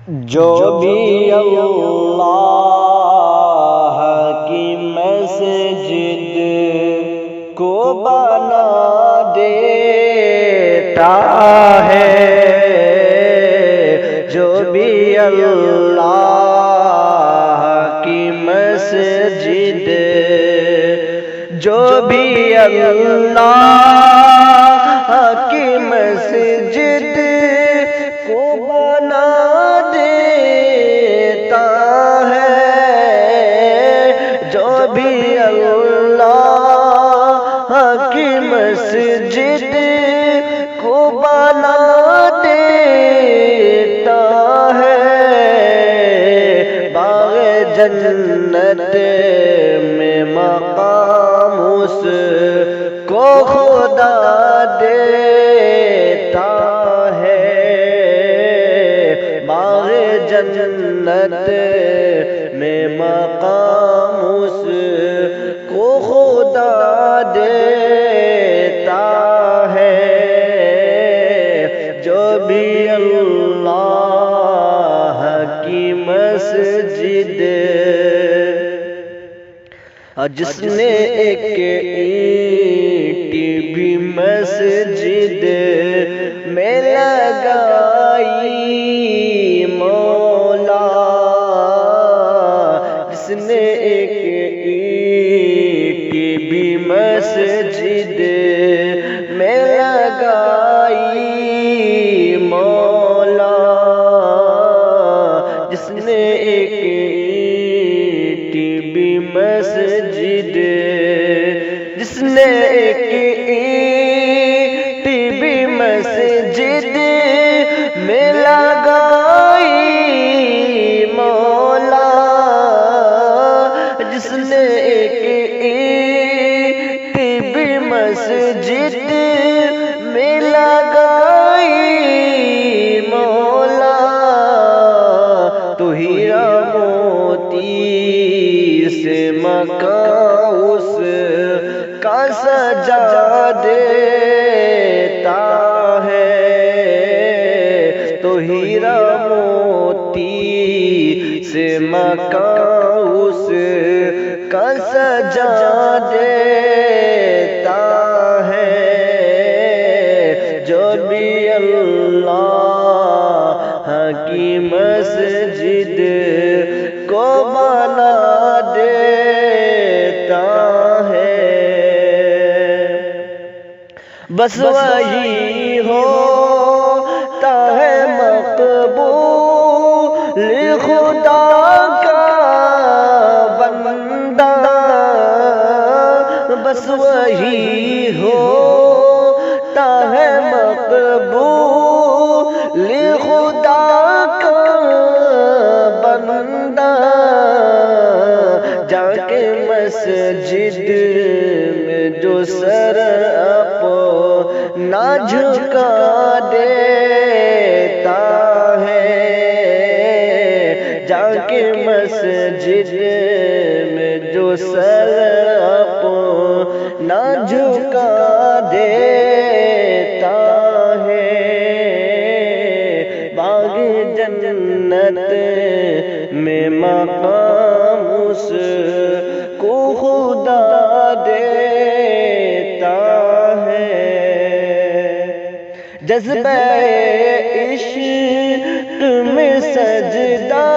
جو بھی اللہ کی مسجد کو بنا دیتا ہے، جو بھی اللہ کی مسجد، جو بھی اللہ کی مسجد کو بنا دیتا ہے، جو بھی اللہ کی مسجد کو بنا دیتا ہے، باغ جنت میں مقام اس کو خدا دیتا ہے، باغ جنت میں مقام اس کو خدا دیتا ہے، جو بھی اللہ کی مسجد، جس نے ایک اینٹ بھی مسجد میں لگائی مولا، جس نے ایک اینٹ بھی مسجد میں لگائی مولا، جس نے ایک اینٹ بھی مسجد، جس نے ایک اینٹ بھی مسجد میں لگائی مولا، جس نے ایک اینٹ بھی مسجد میں لگائی مولا، تو ہیرا موتی سے مکان اس کا سجا دیتا ہے، تو ہیرا موتی سے مکان اس کا سجا دیتا ہے، جو بھی اللہ کی مسجد کو بنا دیتا ہے، بس وہی ہوتا ہے مقبول خدا کا بندہ، بس وہی ہوتا ہے مقبول خدا کا بندہ، جا کے مسجد میں جو سر اپنا جھکا دیتا ہے، جا کے مسجد میں جو سر اپنا جھکا دیتا ہے، باغ جنت میں مقام اس کو خدا دیتا ہے، جذبہ عشق میں سجدہ